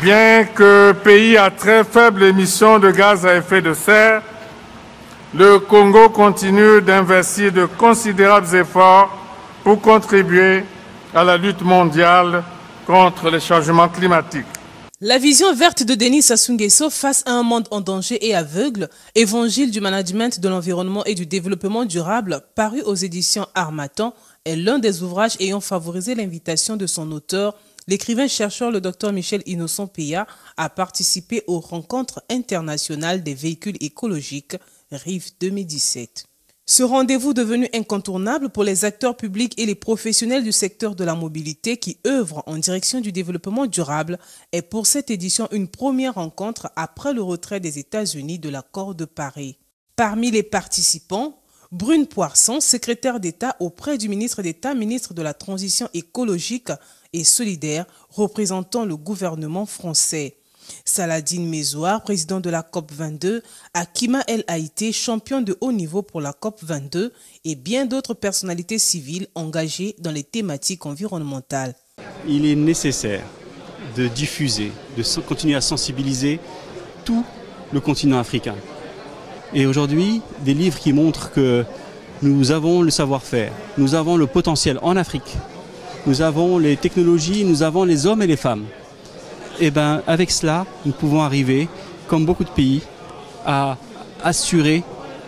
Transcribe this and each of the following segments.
Bien que pays à très faible émission de gaz à effet de serre, le Congo continue d'investir de considérables efforts pour contribuer à la lutte mondiale contre les changements climatiques. La vision verte de Denis Sassou Nguesso face à un monde en danger et aveugle, évangile du management de l'environnement et du développement durable, paru aux éditions Harmattan, est l'un des ouvrages ayant favorisé l'invitation de son auteur, l'écrivain-chercheur le Dr Michel Innocent Peya, à participer aux rencontres internationales des véhicules écologiques RIV 2017. Ce rendez-vous devenu incontournable pour les acteurs publics et les professionnels du secteur de la mobilité qui œuvrent en direction du développement durable est pour cette édition une première rencontre après le retrait des États-Unis de l'accord de Paris. Parmi les participants, Brune Poisson, secrétaire d'État auprès du ministre d'État, ministre de la Transition écologique et solidaire, représentant le gouvernement français. Saladine Mézoar, président de la COP22, Akima El Haïté, champion de haut niveau pour la COP22 et bien d'autres personnalités civiles engagées dans les thématiques environnementales. Il est nécessaire de diffuser, de continuer à sensibiliser tout le continent africain. Et aujourd'hui, des livres qui montrent que nous avons le savoir-faire, nous avons le potentiel en Afrique, nous avons les technologies, nous avons les hommes et les femmes. Et bien, avec cela, nous pouvons arriver, comme beaucoup de pays, à assurer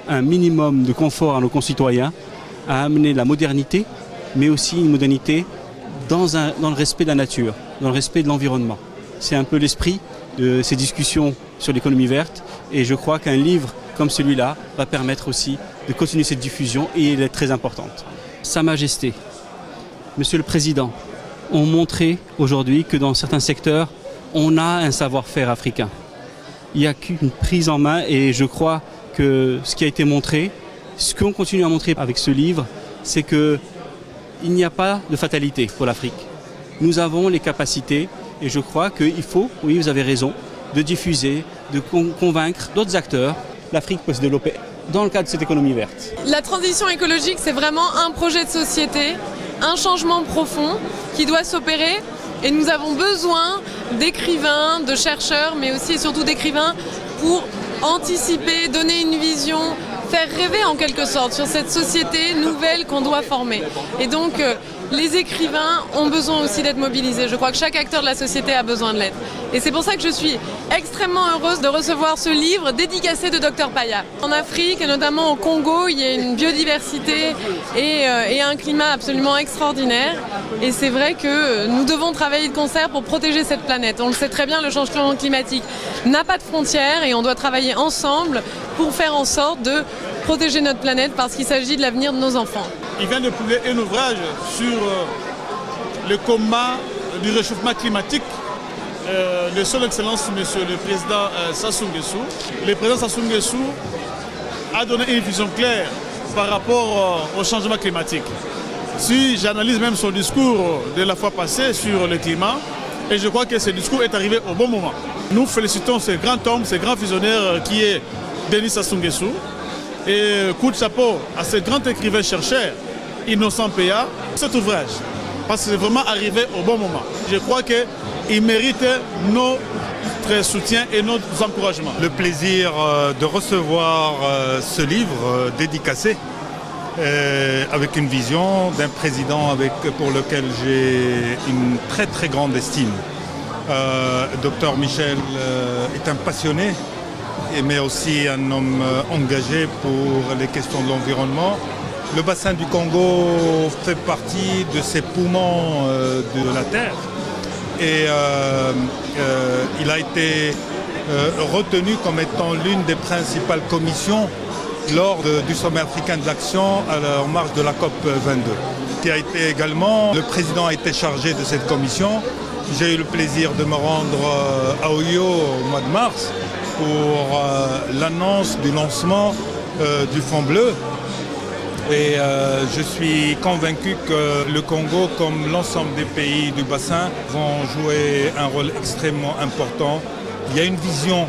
un minimum de confort à nos concitoyens, à amener la modernité, mais aussi une modernité dans le respect de la nature, dans le respect de l'environnement. C'est un peu l'esprit de ces discussions sur l'économie verte, et je crois qu'un livre comme celui-là va permettre aussi de continuer cette diffusion, et elle est très importante. Sa Majesté, Monsieur le Président, ont montré aujourd'hui que dans certains secteurs, on a un savoir-faire africain. Il n'y a qu'une prise en main et je crois que ce qui a été montré, ce qu'on continue à montrer avec ce livre, c'est qu'il n'y a pas de fatalité pour l'Afrique. Nous avons les capacités et je crois qu'il faut, oui vous avez raison, de diffuser, de convaincre d'autres acteurs. L'Afrique peut se développer dans le cadre de cette économie verte. La transition écologique, c'est vraiment un projet de société, un changement profond qui doit s'opérer. Et nous avons besoin d'écrivains, de chercheurs, mais aussi et surtout d'écrivains pour anticiper, donner une vision, faire rêver en quelque sorte sur cette société nouvelle qu'on doit former. Et donc les écrivains ont besoin aussi d'être mobilisés. Je crois que chaque acteur de la société a besoin de l'être. Et c'est pour ça que je suis extrêmement heureuse de recevoir ce livre dédicacé de Dr Peya. En Afrique, et notamment au Congo, il y a une biodiversité et un climat absolument extraordinaire. Et c'est vrai que nous devons travailler de concert pour protéger cette planète. On le sait très bien, le changement climatique n'a pas de frontières et on doit travailler ensemble pour faire en sorte de protéger notre planète parce qu'il s'agit de l'avenir de nos enfants. Il vient de publier un ouvrage sur le combat du réchauffement climatique. De son Excellence, Monsieur le Président Sassou Nguesso. Le Président Sassou Nguesso a donné une vision claire par rapport au changement climatique. Si j'analyse même son discours de la fois passée sur le climat, et je crois que ce discours est arrivé au bon moment. Nous félicitons ce grand homme, ce grand visionnaire qui est Denis Sassou Nguesso. Et coup de chapeau à ce grand écrivain-chercheur, Innocent Peya, cet ouvrage. Parce que c'est vraiment arrivé au bon moment. Je crois qu'il mérite notre soutien et nos encouragements. Le plaisir de recevoir ce livre dédicacé avec une vision d'un président pour lequel j'ai une très très grande estime. Dr Michel est un passionné, mais aussi un homme engagé pour les questions de l'environnement. Le bassin du Congo fait partie de ces poumons de la Terre et il a été retenu comme étant l'une des principales commissions lors du sommet africain de l'action en marge de la COP 22. Qui a été également, le président a été chargé de cette commission. J'ai eu le plaisir de me rendre à Oyo au mois de mars pour l'annonce du lancement du Fonds bleu. Et je suis convaincu que le Congo, comme l'ensemble des pays du bassin, vont jouer un rôle extrêmement important. Il y a une vision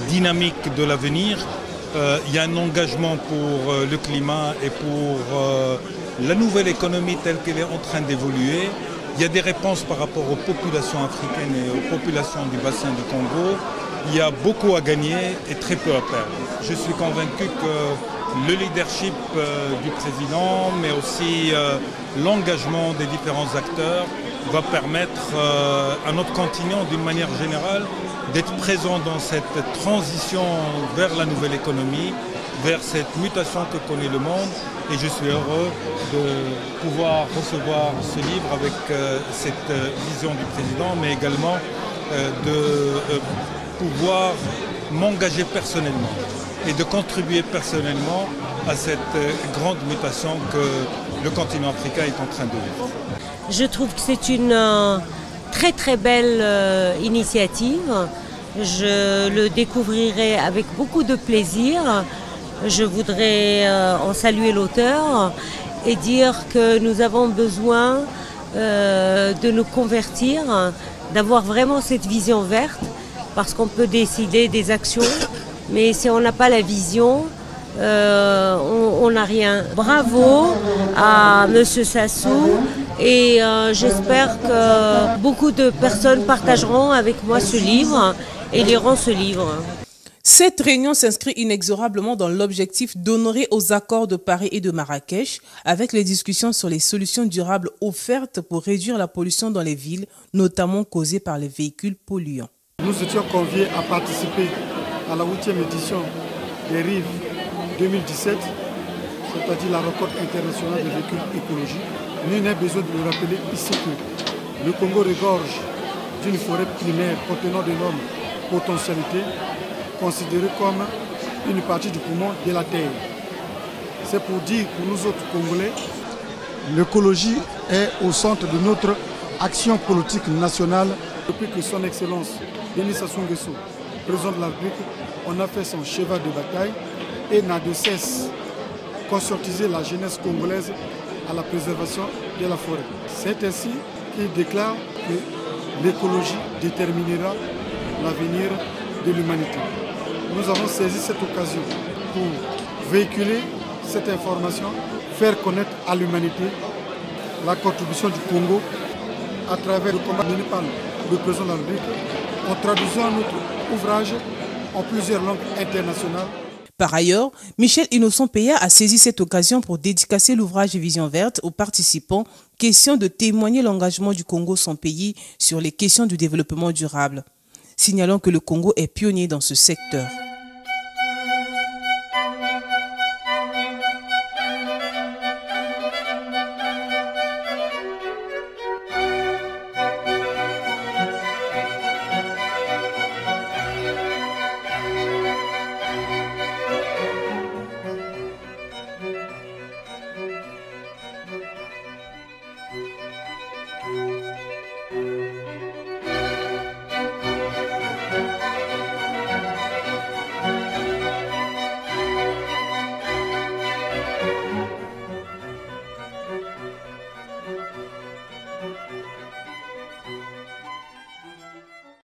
dynamique de l'avenir. Il y a un engagement pour le climat et pour la nouvelle économie telle qu'elle est en train d'évoluer. Il y a des réponses par rapport aux populations africaines et aux populations du bassin du Congo. Il y a beaucoup à gagner et très peu à perdre. Je suis convaincu que le leadership du président, mais aussi l'engagement des différents acteurs va permettre à notre continent, d'une manière générale, d'être présent dans cette transition vers la nouvelle économie, vers cette mutation que connaît le monde. Et je suis heureux de pouvoir recevoir ce livre avec cette vision du président, mais également de pouvoir m'engager personnellement et de contribuer personnellement à cette grande mutation que le continent africain est en train de vivre. Je trouve que c'est une très très belle initiative. Je le découvrirai avec beaucoup de plaisir. Je voudrais en saluer l'auteur et dire que nous avons besoin de nous convertir, d'avoir vraiment cette vision verte, parce qu'on peut décider des actions, mais si on n'a pas la vision, on n'a rien. Bravo à M. Sassou et j'espère que beaucoup de personnes partageront avec moi ce livre et liront ce livre. Cette réunion s'inscrit inexorablement dans l'objectif d'honorer aux accords de Paris et de Marrakech avec les discussions sur les solutions durables offertes pour réduire la pollution dans les villes, notamment causée par les véhicules polluants. Nous étions conviés à participer à la 8e édition des Rives 2017, c'est-à-dire la rencontre internationale des véhicules écologiques. Nul n'est besoin de le rappeler ici que le Congo regorge d'une forêt primaire contenant d'énormes potentialités, considérée comme une partie du poumon de la Terre. C'est pour dire pour nous autres Congolais, l'écologie est au centre de notre action politique nationale. Depuis que son Excellence Denis Sassou Nguesso, président de la République, on a fait son cheval de bataille et n'a de cesse conscientiser la jeunesse congolaise à la préservation de la forêt. C'est ainsi qu'il déclare que l'écologie déterminera l'avenir de l'humanité. Nous avons saisi cette occasion pour véhiculer cette information, faire connaître à l'humanité la contribution du Congo à travers le combat mené par le président de la République en traduisant notre ouvrage en plusieurs langues internationales. Par ailleurs, Michel Innocent Peya a saisi cette occasion pour dédicacer l'ouvrage Vision verte aux participants, question de témoigner l'engagement du Congo, son pays, sur les questions du développement durable. Signalons que le Congo est pionnier dans ce secteur.